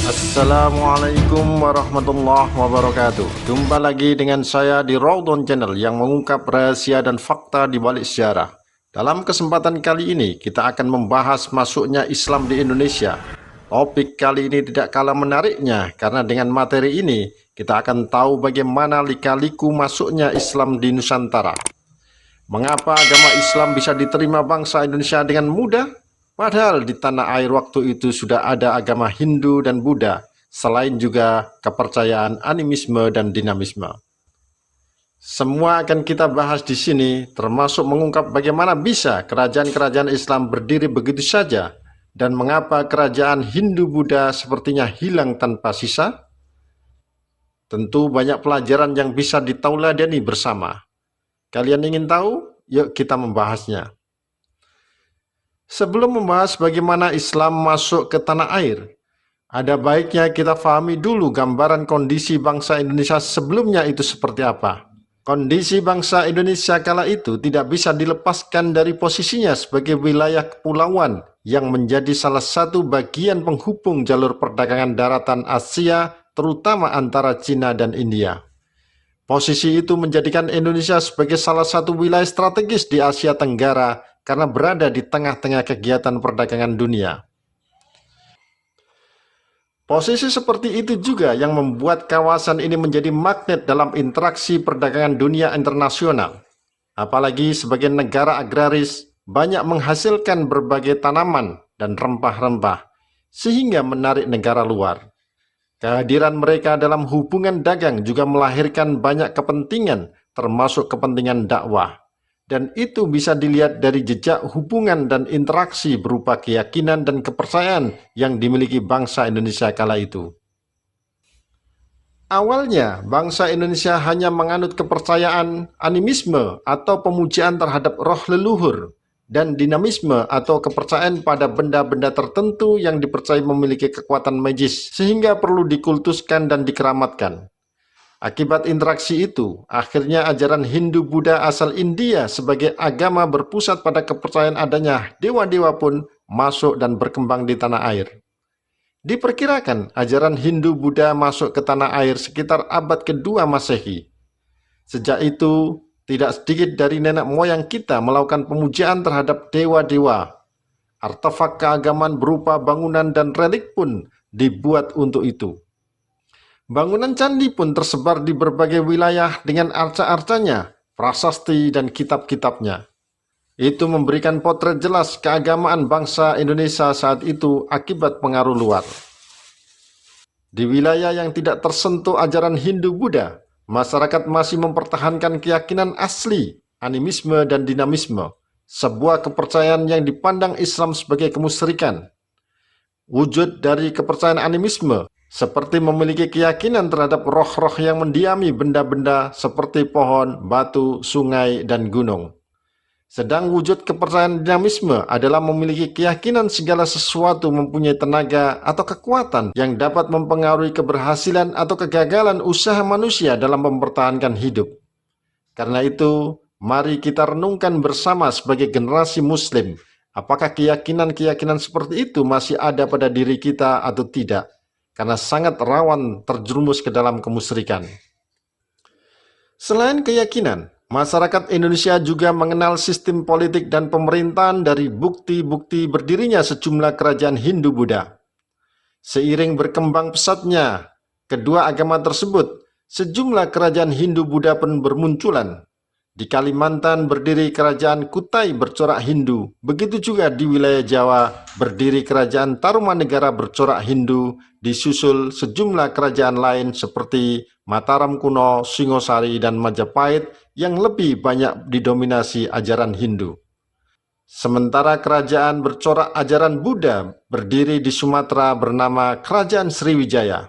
Assalamualaikum warahmatullahi wabarakatuh. Jumpa lagi dengan saya di Raudhon Channel yang mengungkap rahasia dan fakta di balik sejarah. Dalam kesempatan kali ini kita akan membahas masuknya Islam di Indonesia. Topik kali ini tidak kalah menariknya karena dengan materi ini kita akan tahu bagaimana lika-liku masuknya Islam di Nusantara. Mengapa agama Islam bisa diterima bangsa Indonesia dengan mudah? Padahal di tanah air waktu itu sudah ada agama Hindu dan Buddha, selain juga kepercayaan animisme dan dinamisme. Semua akan kita bahas di sini, termasuk mengungkap bagaimana bisa kerajaan-kerajaan Islam berdiri begitu saja, dan mengapa kerajaan Hindu-Buddha sepertinya hilang tanpa sisa. Tentu banyak pelajaran yang bisa ditauladani bersama. Kalian ingin tahu? Yuk kita membahasnya. Sebelum membahas bagaimana Islam masuk ke tanah air, ada baiknya kita pahami dulu gambaran kondisi bangsa Indonesia sebelumnya itu seperti apa. Kondisi bangsa Indonesia kala itu tidak bisa dilepaskan dari posisinya sebagai wilayah kepulauan yang menjadi salah satu bagian penghubung jalur perdagangan daratan Asia, terutama antara Cina dan India. Posisi itu menjadikan Indonesia sebagai salah satu wilayah strategis di Asia Tenggara karena berada di tengah-tengah kegiatan perdagangan dunia. Posisi seperti itu juga yang membuat kawasan ini menjadi magnet dalam interaksi perdagangan dunia internasional. Apalagi sebagai negara agraris, banyak menghasilkan berbagai tanaman dan rempah-rempah, sehingga menarik negara luar. Kehadiran mereka dalam hubungan dagang juga melahirkan banyak kepentingan, termasuk kepentingan dakwah. Dan itu bisa dilihat dari jejak hubungan dan interaksi berupa keyakinan dan kepercayaan yang dimiliki bangsa Indonesia kala itu. Awalnya, bangsa Indonesia hanya menganut kepercayaan animisme atau pemujaan terhadap roh leluhur, dan dinamisme atau kepercayaan pada benda-benda tertentu yang dipercaya memiliki kekuatan magis, sehingga perlu dikultuskan dan dikeramatkan. Akibat interaksi itu, akhirnya ajaran Hindu-Buddha asal India sebagai agama berpusat pada kepercayaan adanya dewa-dewa pun masuk dan berkembang di tanah air. Diperkirakan ajaran Hindu-Buddha masuk ke tanah air sekitar abad kedua Masehi. Sejak itu, tidak sedikit dari nenek moyang kita melakukan pemujaan terhadap dewa-dewa. Artefak keagamaan berupa bangunan dan relik pun dibuat untuk itu. Bangunan candi pun tersebar di berbagai wilayah dengan arca-arcanya, prasasti, dan kitab-kitabnya. Itu memberikan potret jelas keagamaan bangsa Indonesia saat itu akibat pengaruh luar. Di wilayah yang tidak tersentuh ajaran Hindu-Buddha, masyarakat masih mempertahankan keyakinan asli, animisme dan dinamisme, sebuah kepercayaan yang dipandang Islam sebagai kemusyrikan. Wujud dari kepercayaan animisme seperti memiliki keyakinan terhadap roh-roh yang mendiami benda-benda seperti pohon, batu, sungai, dan gunung. Sedang wujud kepercayaan dinamisme adalah memiliki keyakinan segala sesuatu mempunyai tenaga atau kekuatan yang dapat mempengaruhi keberhasilan atau kegagalan usaha manusia dalam mempertahankan hidup. Karena itu, mari kita renungkan bersama sebagai generasi Muslim, apakah keyakinan-keyakinan seperti itu masih ada pada diri kita atau tidak? Karena sangat rawan terjerumus ke dalam kemusyrikan. Selain keyakinan, masyarakat Indonesia juga mengenal sistem politik dan pemerintahan dari bukti-bukti berdirinya sejumlah kerajaan Hindu-Buddha. Seiring berkembang pesatnya kedua agama tersebut, sejumlah kerajaan Hindu-Buddha pun bermunculan. Di Kalimantan berdiri kerajaan Kutai bercorak Hindu, begitu juga di wilayah Jawa berdiri kerajaan Tarumanegara bercorak Hindu, disusul sejumlah kerajaan lain seperti Mataram kuno, Singosari, dan Majapahit yang lebih banyak didominasi ajaran Hindu. Sementara kerajaan bercorak ajaran Buddha berdiri di Sumatera bernama Kerajaan Sriwijaya.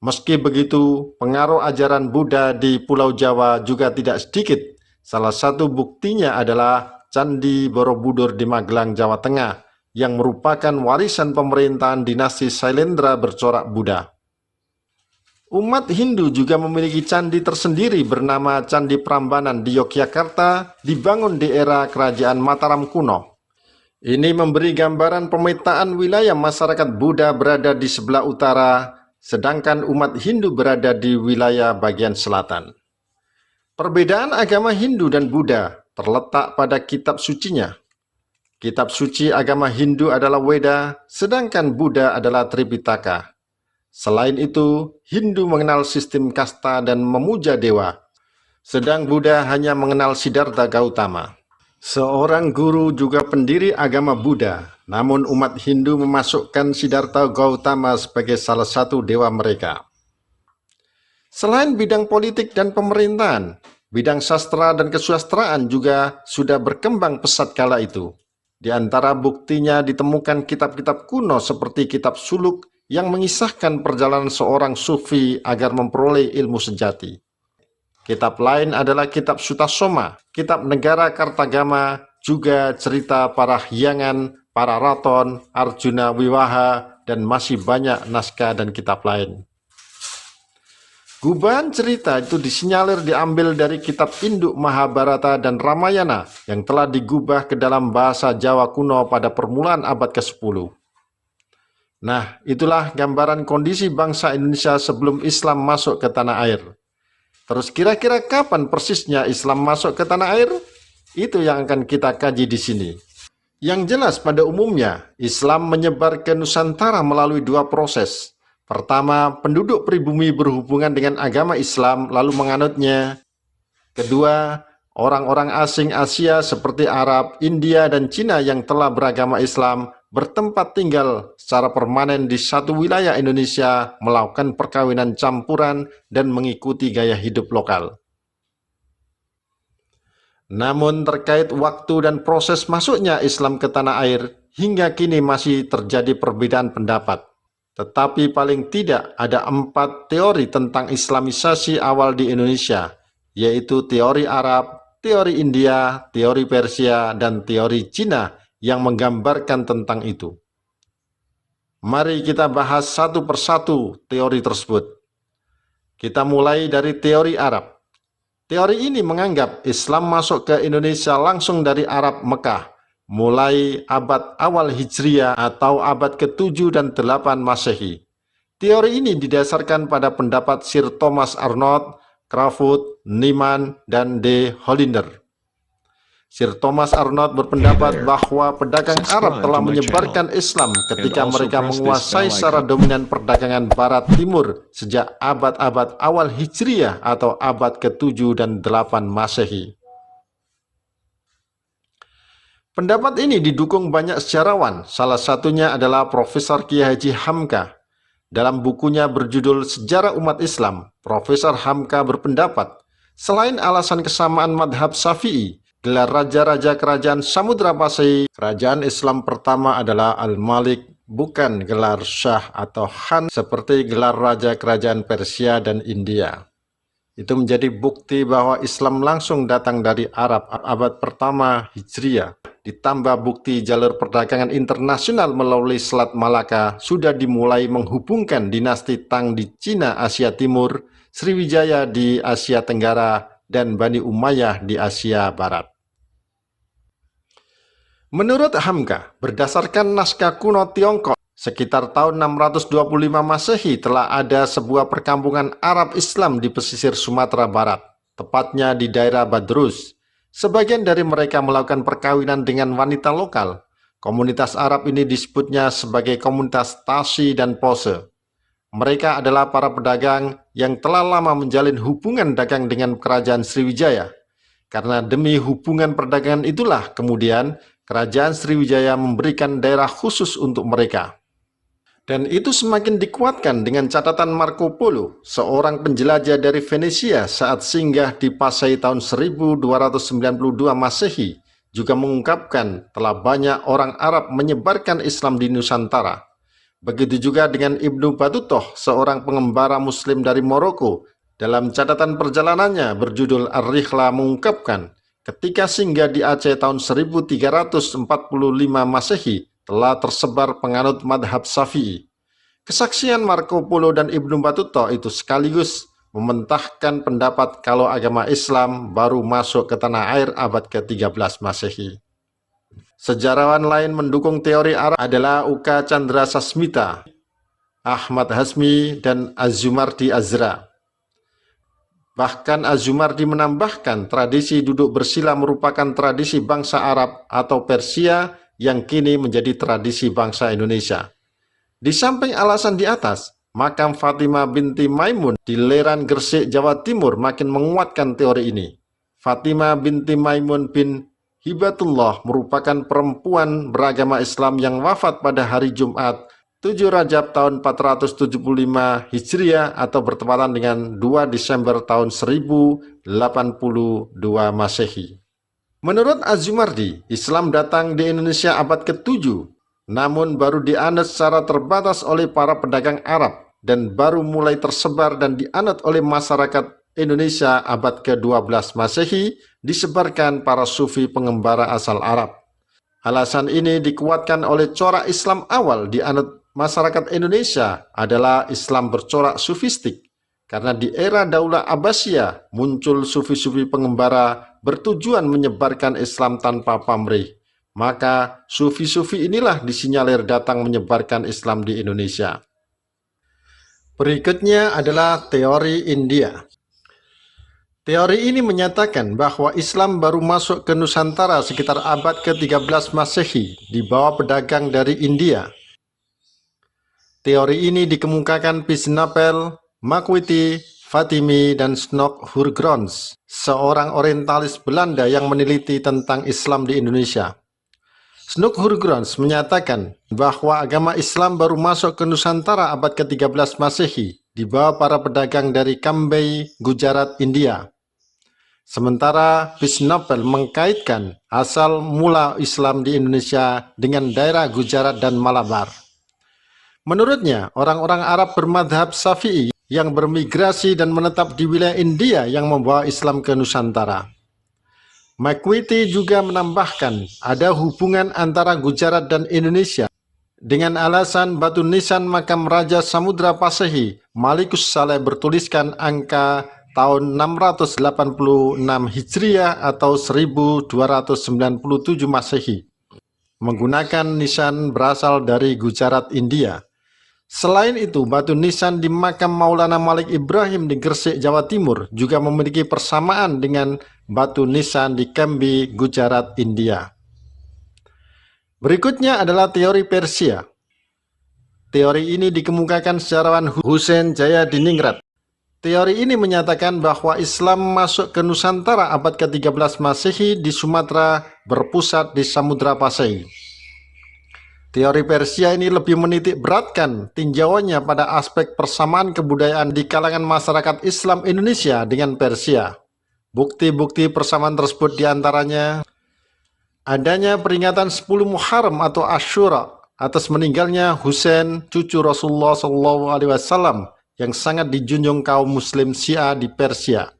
Meski begitu, pengaruh ajaran Buddha di Pulau Jawa juga tidak sedikit. Salah satu buktinya adalah Candi Borobudur di Magelang, Jawa Tengah, yang merupakan warisan pemerintahan dinasti Sailendra bercorak Buddha. Umat Hindu juga memiliki candi tersendiri bernama Candi Prambanan di Yogyakarta, dibangun di era Kerajaan Mataram kuno. Ini memberi gambaran pemetaan wilayah masyarakat Buddha berada di sebelah utara, sedangkan umat Hindu berada di wilayah bagian selatan. Perbedaan agama Hindu dan Buddha terletak pada kitab sucinya. Kitab suci agama Hindu adalah Weda, sedangkan Buddha adalah Tripitaka. Selain itu, Hindu mengenal sistem kasta dan memuja dewa, sedang Buddha hanya mengenal Siddhartha Gautama. Seorang guru juga pendiri agama Buddha, namun umat Hindu memasukkan Siddhartha Gautama sebagai salah satu dewa mereka. Selain bidang politik dan pemerintahan, bidang sastra dan kesusastraan juga sudah berkembang pesat kala itu. Di antara buktinya ditemukan kitab-kitab kuno seperti kitab Suluk yang mengisahkan perjalanan seorang sufi agar memperoleh ilmu sejati. Kitab lain adalah kitab Sutasoma, kitab negara Kartagama, juga cerita para hyangan, para raton, Arjuna Wiwaha, dan masih banyak naskah dan kitab lain. Gubahan cerita itu disinyalir diambil dari kitab induk Mahabharata dan Ramayana yang telah digubah ke dalam bahasa Jawa kuno pada permulaan abad ke-10. Nah, itulah gambaran kondisi bangsa Indonesia sebelum Islam masuk ke tanah air. Terus kira-kira kapan persisnya Islam masuk ke tanah air? Itu yang akan kita kaji di sini. Yang jelas pada umumnya, Islam menyebar ke Nusantara melalui dua proses. Pertama, penduduk pribumi berhubungan dengan agama Islam lalu menganutnya. Kedua, orang-orang asing Asia seperti Arab, India, dan Cina yang telah beragama Islam bertempat tinggal secara permanen di satu wilayah Indonesia, melakukan perkawinan campuran dan mengikuti gaya hidup lokal. Namun terkait waktu dan proses masuknya Islam ke tanah air, hingga kini masih terjadi perbedaan pendapat. Tetapi paling tidak ada 4 teori tentang Islamisasi awal di Indonesia, yaitu teori Arab, teori India, teori Persia, dan teori Cina yang menggambarkan tentang itu. Mari kita bahas satu persatu teori tersebut. Kita mulai dari teori Arab. Teori ini menganggap Islam masuk ke Indonesia langsung dari Arab Mekah, mulai abad awal Hijriah atau abad ke-7 dan 8 Masehi. Teori ini didasarkan pada pendapat Sir Thomas Arnold, Crawford, Nieman, dan D. Hollander. Sir Thomas Arnold berpendapat bahwa pedagang Arab telah menyebarkan Islam ketika mereka menguasai secara dominan perdagangan Barat Timur sejak abad-abad awal Hijriah atau abad ke-7 dan 8 Masehi. Pendapat ini didukung banyak sejarawan, salah satunya adalah Profesor Kiai Haji Hamka. Dalam bukunya berjudul Sejarah Umat Islam, Profesor Hamka berpendapat, selain alasan kesamaan madhab Syafi'i, gelar raja-raja kerajaan Samudra Pasai, kerajaan Islam pertama adalah Al-Malik, bukan gelar Syah atau Khan seperti gelar raja kerajaan Persia dan India. Itu menjadi bukti bahwa Islam langsung datang dari Arab abad pertama Hijriah. Ditambah bukti jalur perdagangan internasional melalui Selat Malaka sudah dimulai menghubungkan dinasti Tang di Cina Asia Timur, Sriwijaya di Asia Tenggara, dan Bani Umayyah di Asia Barat. Menurut Hamka, berdasarkan naskah kuno Tiongkok, sekitar tahun 625 Masehi telah ada sebuah perkampungan Arab Islam di pesisir Sumatera Barat, tepatnya di daerah Badrus. Sebagian dari mereka melakukan perkawinan dengan wanita lokal. Komunitas Arab ini disebutnya sebagai komunitas Tasi dan Pose. Mereka adalah para pedagang yang telah lama menjalin hubungan dagang dengan kerajaan Sriwijaya. Karena demi hubungan perdagangan itulah kemudian kerajaan Sriwijaya memberikan daerah khusus untuk mereka. Dan itu semakin dikuatkan dengan catatan Marco Polo, seorang penjelajah dari Venesia saat singgah di Pasai tahun 1292 Masehi, juga mengungkapkan telah banyak orang Arab menyebarkan Islam di Nusantara. Begitu juga dengan Ibnu Battutoh, seorang pengembara Muslim dari Maroko, dalam catatan perjalanannya berjudul Ar-Rihla mengungkapkan, ketika singgah di Aceh tahun 1345 Masehi, telah tersebar penganut madhab Syafi'i. Kesaksian Marco Polo dan Ibnu Battutoh itu sekaligus mementahkan pendapat kalau agama Islam baru masuk ke tanah air abad ke-13 Masehi. Sejarawan lain mendukung teori Arab adalah Uka Chandra Sasmita, Ahmad Hazmi, dan Azumardi Azra. Bahkan Azumardi menambahkan tradisi duduk bersila merupakan tradisi bangsa Arab atau Persia yang kini menjadi tradisi bangsa Indonesia. Di samping alasan di atas, makam Fatimah binti Maimun di Leran, Gresik, Jawa Timur makin menguatkan teori ini. Fatimah binti Maimun bin Hibatullah merupakan perempuan beragama Islam yang wafat pada hari Jumat 7 Rajab tahun 475 Hijriah atau bertepatan dengan 2 Desember tahun 1082 Masehi. Menurut Azumardi, Islam datang di Indonesia abad ke-7, namun baru dianut secara terbatas oleh para pedagang Arab dan baru mulai tersebar dan dianut oleh masyarakat Indonesia abad ke-12 Masehi, disebarkan para sufi pengembara asal Arab. Alasan ini dikuatkan oleh corak Islam awal dianut masyarakat Indonesia adalah Islam bercorak sufistik, karena di era Daulah Abbasiyah muncul sufi-sufi pengembara bertujuan menyebarkan Islam tanpa pamrih. Maka sufi-sufi inilah disinyalir datang menyebarkan Islam di Indonesia. Berikutnya adalah teori India. Teori ini menyatakan bahwa Islam baru masuk ke Nusantara sekitar abad ke-13 Masehi di bawah pedagang dari India. Teori ini dikemukakan Pisnapel, Makwiti, Fatimi, dan Snok Hurgrons, seorang orientalis Belanda yang meneliti tentang Islam di Indonesia. Snok Hurgrons menyatakan bahwa agama Islam baru masuk ke Nusantara abad ke-13 Masehi di bawah para pedagang dari Cambay, Gujarat, India. Sementara Pisnapel mengkaitkan asal mula Islam di Indonesia dengan daerah Gujarat dan Malabar. Menurutnya, orang-orang Arab bermadhab Syafi'i yang bermigrasi dan menetap di wilayah India yang membawa Islam ke Nusantara. Makwiti juga menambahkan ada hubungan antara Gujarat dan Indonesia dengan alasan batu nisan makam Raja Samudra Pasehi Malikus Saleh bertuliskan angka tahun 686 Hijriah atau 1297 Masehi, menggunakan nisan berasal dari Gujarat, India. Selain itu, batu nisan di makam Maulana Malik Ibrahim di Gresik, Jawa Timur juga memiliki persamaan dengan batu nisan di Cambay, Gujarat, India. Berikutnya adalah teori Persia. Teori ini dikemukakan sejarawan Husein Jayadiningrat. Teori ini menyatakan bahwa Islam masuk ke Nusantara abad ke-13 Masehi di Sumatera berpusat di Samudra Pasai. Teori Persia ini lebih menitik beratkan tinjauannya pada aspek persamaan kebudayaan di kalangan masyarakat Islam Indonesia dengan Persia. Bukti-bukti persamaan tersebut diantaranya adanya peringatan 10 Muharram atau Asyura atas meninggalnya Husain, cucu Rasulullah SAW, yang sangat dijunjung kaum muslim Syiah di Persia.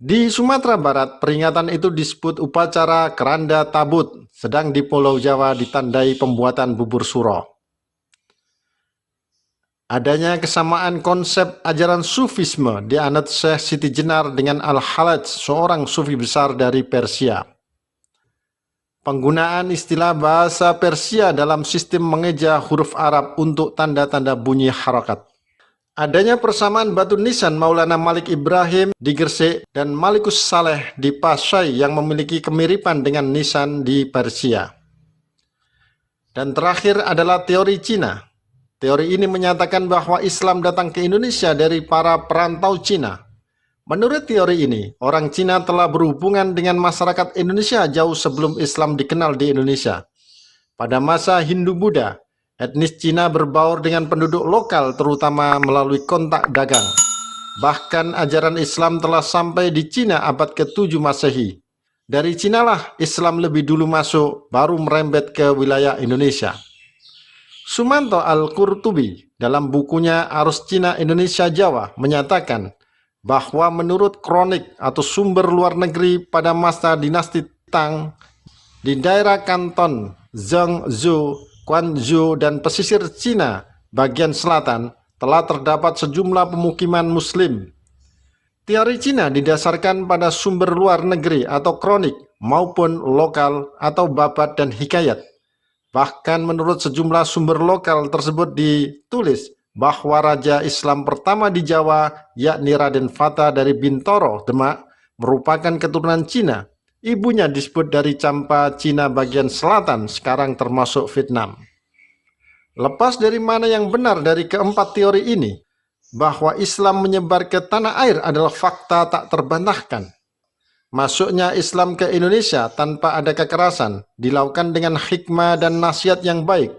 Di Sumatera Barat, peringatan itu disebut upacara Keranda Tabut, sedang di Pulau Jawa ditandai pembuatan bubur suro. Adanya kesamaan konsep ajaran sufisme dianut Syekh Siti Jenar dengan Al-Halaj, seorang sufi besar dari Persia. Penggunaan istilah bahasa Persia dalam sistem mengeja huruf Arab untuk tanda-tanda bunyi harokat. Adanya persamaan batu nisan Maulana Malik Ibrahim di Gresik dan Malikus Saleh di Pasai yang memiliki kemiripan dengan nisan di Persia. Dan terakhir adalah teori Cina. Teori ini menyatakan bahwa Islam datang ke Indonesia dari para perantau Cina. Menurut teori ini, orang Cina telah berhubungan dengan masyarakat Indonesia jauh sebelum Islam dikenal di Indonesia. Pada masa Hindu-Buddha, etnis Cina berbaur dengan penduduk lokal terutama melalui kontak dagang. Bahkan ajaran Islam telah sampai di Cina abad ke-7 Masehi. Dari Cinalah Islam lebih dulu masuk, baru merembet ke wilayah Indonesia. Sumanto Al-Qurtubi dalam bukunya Arus Cina Indonesia Jawa menyatakan bahwa menurut kronik atau sumber luar negeri pada masa dinasti Tang di daerah Kanton, Zhengzhou, Guangzhou, dan pesisir Cina bagian selatan telah terdapat sejumlah pemukiman muslim. Teori Cina didasarkan pada sumber luar negeri atau kronik maupun lokal atau babat dan hikayat. Bahkan menurut sejumlah sumber lokal tersebut ditulis bahwa Raja Islam pertama di Jawa, yakni Raden Fata dari Bintoro, Demak, merupakan keturunan Cina. Ibunya disebut dari Campa, Cina bagian selatan, sekarang termasuk Vietnam. Lepas dari mana yang benar dari keempat teori ini, bahwa Islam menyebar ke tanah air adalah fakta tak terbantahkan. Masuknya Islam ke Indonesia tanpa ada kekerasan dilakukan dengan hikmah dan nasihat yang baik.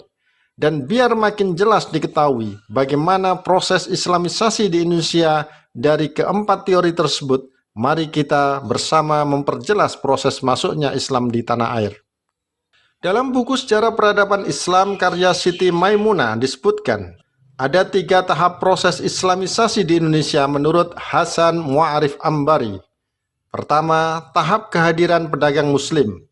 Dan biar makin jelas diketahui bagaimana proses Islamisasi di Indonesia dari keempat teori tersebut, mari kita bersama memperjelas proses masuknya Islam di tanah air. Dalam buku Sejarah Peradaban Islam karya Siti Maimunah disebutkan, ada 3 tahap proses Islamisasi di Indonesia menurut Hasan Mu'arif Ambari. Pertama, tahap kehadiran pedagang Muslim.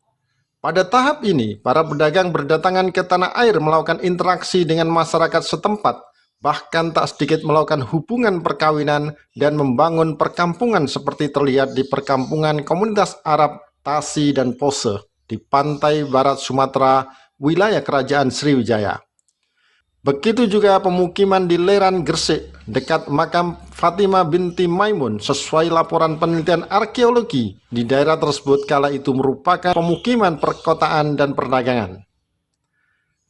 Pada tahap ini, para pedagang berdatangan ke tanah air melakukan interaksi dengan masyarakat setempat, bahkan tak sedikit melakukan hubungan perkawinan dan membangun perkampungan seperti terlihat di perkampungan komunitas Arab Tasi dan Pose di pantai barat Sumatera, wilayah Kerajaan Sriwijaya. Begitu juga pemukiman di Leran Gresik, dekat makam Fatimah binti Maimun, sesuai laporan penelitian arkeologi di daerah tersebut kala itu merupakan pemukiman perkotaan dan perdagangan.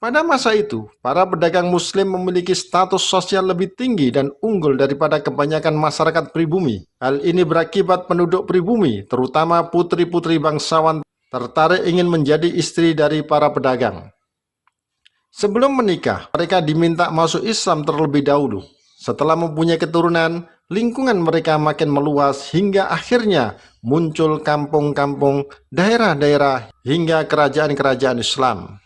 Pada masa itu, para pedagang Muslim memiliki status sosial lebih tinggi dan unggul daripada kebanyakan masyarakat pribumi. Hal ini berakibat penduduk pribumi, terutama putri-putri bangsawan, tertarik ingin menjadi istri dari para pedagang. Sebelum menikah, mereka diminta masuk Islam terlebih dahulu. Setelah mempunyai keturunan, lingkungan mereka makin meluas hingga akhirnya muncul kampung-kampung, daerah-daerah, hingga kerajaan-kerajaan Islam.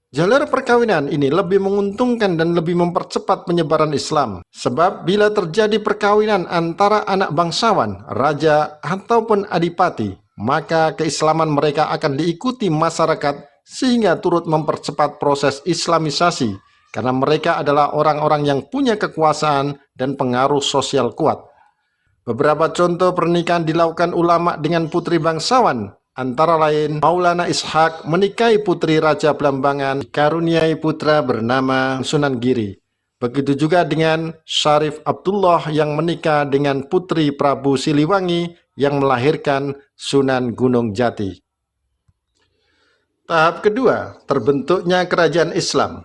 Jalur perkawinan ini lebih menguntungkan dan lebih mempercepat penyebaran Islam. Sebab bila terjadi perkawinan antara anak bangsawan, raja, ataupun adipati, maka keislaman mereka akan diikuti masyarakat sehingga turut mempercepat proses Islamisasi karena mereka adalah orang-orang yang punya kekuasaan dan pengaruh sosial kuat. Beberapa contoh pernikahan dilakukan ulama dengan putri bangsawan, antara lain Maulana Ishaq menikahi putri Raja Blambangan, dikaruniai putra bernama Sunan Giri. Begitu juga dengan Syarif Abdullah yang menikah dengan putri Prabu Siliwangi yang melahirkan Sunan Gunung Jati. Tahap kedua, terbentuknya kerajaan Islam.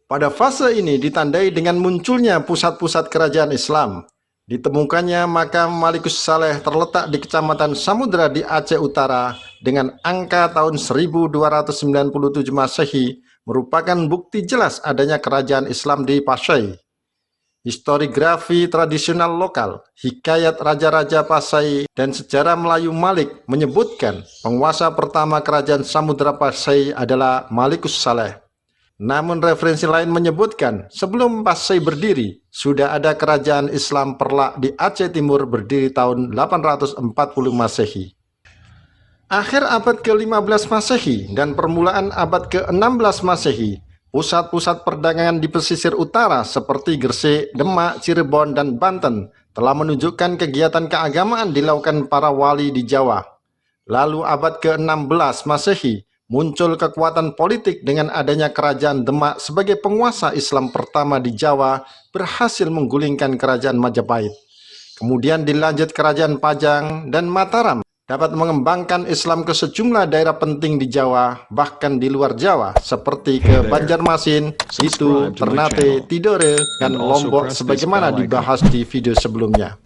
Pada fase ini ditandai dengan munculnya pusat-pusat kerajaan Islam. Ditemukannya makam Malikus Saleh terletak di Kecamatan Samudra di Aceh Utara dengan angka tahun 1297 Masehi merupakan bukti jelas adanya kerajaan Islam di Pasai. Historiografi tradisional lokal, hikayat raja-raja Pasai, dan sejarah Melayu Malik menyebutkan penguasa pertama kerajaan Samudra Pasai adalah Malikus Saleh. Namun referensi lain menyebutkan sebelum Pasai berdiri, sudah ada kerajaan Islam Perlak di Aceh Timur berdiri tahun 840 Masehi. Akhir abad ke-15 Masehi dan permulaan abad ke-16 Masehi, pusat-pusat perdagangan di pesisir utara seperti Gresik, Demak, Cirebon, dan Banten telah menunjukkan kegiatan keagamaan dilakukan para wali di Jawa. Lalu abad ke-16 Masehi, muncul kekuatan politik dengan adanya kerajaan Demak sebagai penguasa Islam pertama di Jawa berhasil menggulingkan kerajaan Majapahit. Kemudian dilanjut kerajaan Pajang dan Mataram dapat mengembangkan Islam ke sejumlah daerah penting di Jawa, bahkan di luar Jawa, seperti ke Banjarmasin, Itu, Ternate, Tidore, dan Lombok sebagaimana dibahas di video sebelumnya.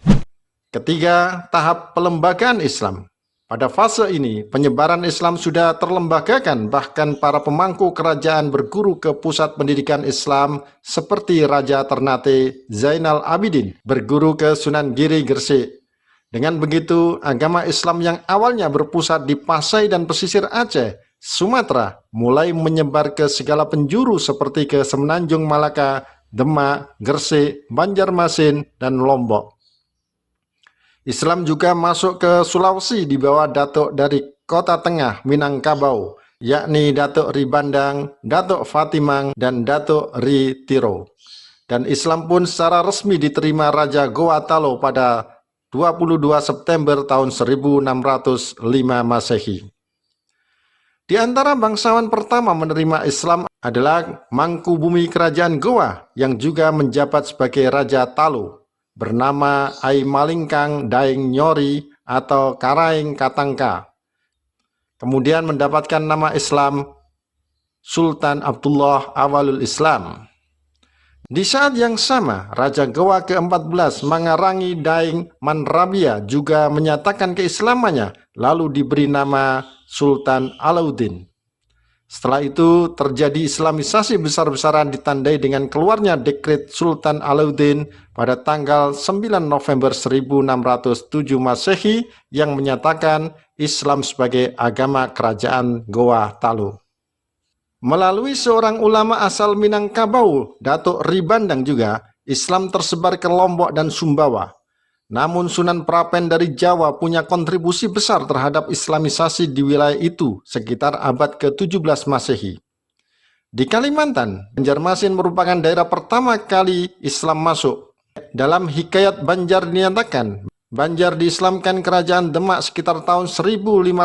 Ketiga, tahap pelembagaan Islam. Pada fase ini, penyebaran Islam sudah terlembagakan, bahkan para pemangku kerajaan berguru ke pusat pendidikan Islam seperti Raja Ternate Zainal Abidin berguru ke Sunan Giri Gresik. Dengan begitu, agama Islam yang awalnya berpusat di Pasai dan pesisir Aceh, Sumatera, mulai menyebar ke segala penjuru seperti ke Semenanjung Malaka, Demak, Gresik, Banjarmasin, dan Lombok. Islam juga masuk ke Sulawesi di bawah datuk dari Kota Tengah Minangkabau, yakni Datuk Ri Bandang, Datuk Fatimang, dan Datuk Ri Tiro. Dan Islam pun secara resmi diterima Raja Goa Talo pada 22 September tahun 1605 Masehi. Di antara bangsawan pertama menerima Islam adalah Mangkubumi Kerajaan Goa yang juga menjabat sebagai Raja Talu, bernama Ai Malingkang Daeng Nyori atau Karaeng Katangka. Kemudian mendapatkan nama Islam Sultan Abdullah Awalul Islam. Di saat yang sama, Raja Goa ke-14 Mangarangi Daeng Manrabia juga menyatakan keislamannya, lalu diberi nama Sultan Alauddin. Setelah itu terjadi Islamisasi besar-besaran ditandai dengan keluarnya dekret Sultan Alauddin pada tanggal 9 November 1607 Masehi yang menyatakan Islam sebagai agama kerajaan Goa Talu. Melalui seorang ulama asal Minangkabau, Datuk Ribandang juga, Islam tersebar ke Lombok dan Sumbawa. Namun Sunan Prapen dari Jawa punya kontribusi besar terhadap Islamisasi di wilayah itu sekitar abad ke-17 Masehi. Di Kalimantan, Banjarmasin merupakan daerah pertama kali Islam masuk. Dalam Hikayat Banjar dinyatakan, Banjar diislamkan kerajaan Demak sekitar tahun 1550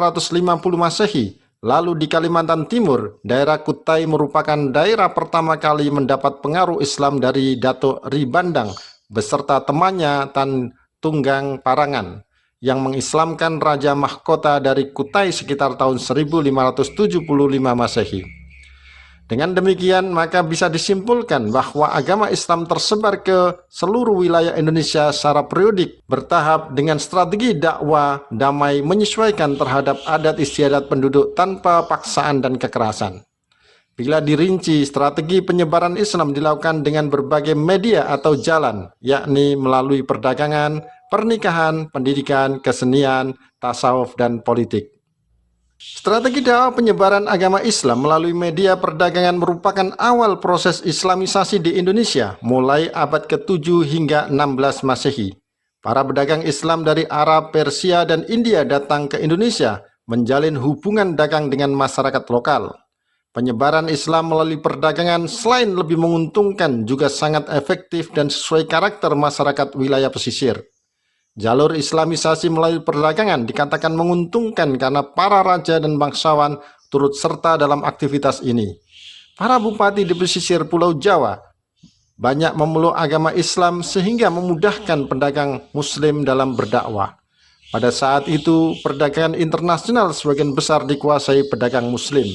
Masehi. Lalu di Kalimantan Timur, daerah Kutai merupakan daerah pertama kali mendapat pengaruh Islam dari Datuk Ribandang beserta temannya Tan Tunggang Parangan yang mengislamkan Raja Mahkota dari Kutai sekitar tahun 1575 Masehi. Dengan demikian, maka bisa disimpulkan bahwa agama Islam tersebar ke seluruh wilayah Indonesia secara periodik, bertahap dengan strategi dakwah damai menyesuaikan terhadap adat istiadat penduduk tanpa paksaan dan kekerasan. Bila dirinci, strategi penyebaran Islam dilakukan dengan berbagai media atau jalan, yakni melalui perdagangan, pernikahan, pendidikan, kesenian, tasawuf, dan politik. Strategi dakwah penyebaran agama Islam melalui media perdagangan merupakan awal proses Islamisasi di Indonesia, mulai abad ke-7 hingga 16 Masehi. Para pedagang Islam dari Arab, Persia, dan India datang ke Indonesia, menjalin hubungan dagang dengan masyarakat lokal. Penyebaran Islam melalui perdagangan selain lebih menguntungkan juga sangat efektif dan sesuai karakter masyarakat wilayah pesisir. Jalur Islamisasi melalui perdagangan dikatakan menguntungkan karena para raja dan bangsawan turut serta dalam aktivitas ini. Para bupati di pesisir Pulau Jawa banyak memeluk agama Islam sehingga memudahkan pedagang Muslim dalam berdakwah. Pada saat itu, perdagangan internasional sebagian besar dikuasai pedagang Muslim.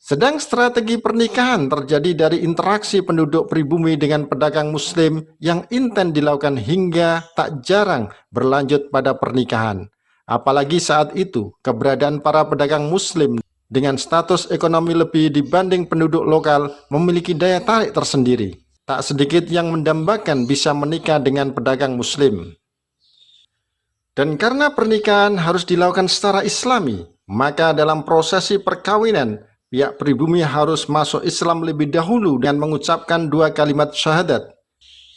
Sedang strategi pernikahan terjadi dari interaksi penduduk pribumi dengan pedagang Muslim yang intens dilakukan hingga tak jarang berlanjut pada pernikahan. Apalagi saat itu, keberadaan para pedagang Muslim dengan status ekonomi lebih dibanding penduduk lokal memiliki daya tarik tersendiri. Tak sedikit yang mendambakan bisa menikah dengan pedagang Muslim. Dan karena pernikahan harus dilakukan secara Islami, maka dalam prosesi perkawinan, pihak pribumi harus masuk Islam lebih dahulu dengan mengucapkan 2 kalimat syahadat.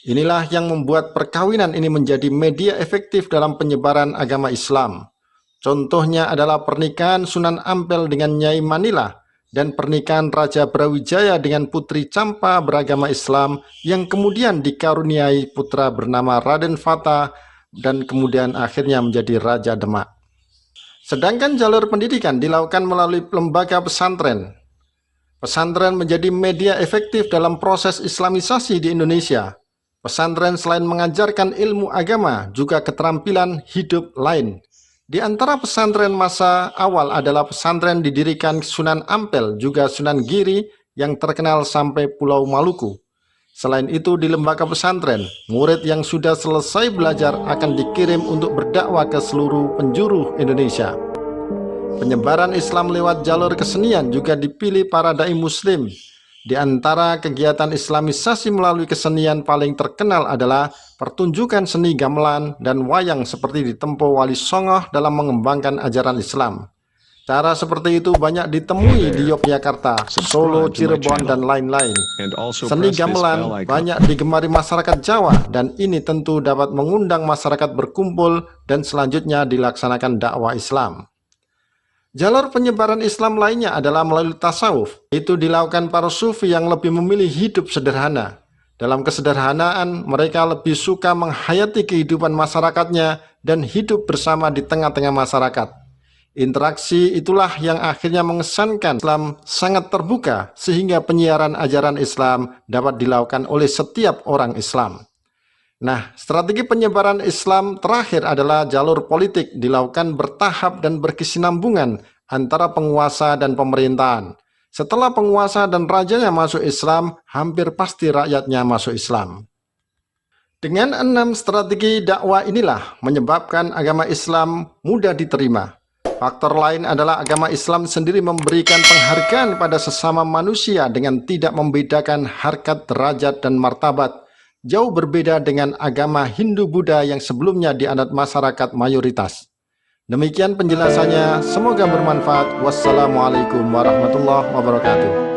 Inilah yang membuat perkawinan ini menjadi media efektif dalam penyebaran agama Islam. Contohnya adalah pernikahan Sunan Ampel dengan Nyai Manila dan pernikahan Raja Brawijaya dengan Putri Campa beragama Islam yang kemudian dikaruniai putra bernama Raden Fata dan kemudian akhirnya menjadi Raja Demak. Sedangkan jalur pendidikan dilakukan melalui lembaga pesantren. Pesantren menjadi media efektif dalam proses Islamisasi di Indonesia. Pesantren selain mengajarkan ilmu agama, juga keterampilan hidup lain. Di antara pesantren masa awal adalah pesantren didirikan Sunan Ampel, juga Sunan Giri yang terkenal sampai Pulau Maluku. Selain itu, di lembaga pesantren, murid yang sudah selesai belajar akan dikirim untuk berdakwah ke seluruh penjuru Indonesia. Penyebaran Islam lewat jalur kesenian juga dipilih para dai Muslim. Di antara kegiatan Islamisasi melalui kesenian paling terkenal adalah pertunjukan seni gamelan dan wayang seperti ditempuh Wali Songo dalam mengembangkan ajaran Islam. Cara seperti itu banyak ditemui di Yogyakarta, Solo, Cirebon, dan lain-lain. Seni gamelan banyak digemari masyarakat Jawa, dan ini tentu dapat mengundang masyarakat berkumpul dan selanjutnya dilaksanakan dakwah Islam. Jalur penyebaran Islam lainnya adalah melalui tasawuf. Itu dilakukan para sufi yang lebih memilih hidup sederhana. Dalam kesederhanaan, mereka lebih suka menghayati kehidupan masyarakatnya dan hidup bersama di tengah-tengah masyarakat. Interaksi itulah yang akhirnya mengesankan Islam sangat terbuka sehingga penyiaran ajaran Islam dapat dilakukan oleh setiap orang Islam. Nah, strategi penyebaran Islam terakhir adalah jalur politik dilakukan bertahap dan berkesinambungan antara penguasa dan pemerintahan. Setelah penguasa dan rajanya masuk Islam, hampir pasti rakyatnya masuk Islam. Dengan 6 strategi dakwah inilah menyebabkan agama Islam mudah diterima. Faktor lain adalah agama Islam sendiri memberikan penghargaan pada sesama manusia dengan tidak membedakan harkat, derajat, dan martabat. Jauh berbeda dengan agama Hindu-Buddha yang sebelumnya dianut masyarakat mayoritas. Demikian penjelasannya, semoga bermanfaat. Wassalamualaikum warahmatullahi wabarakatuh.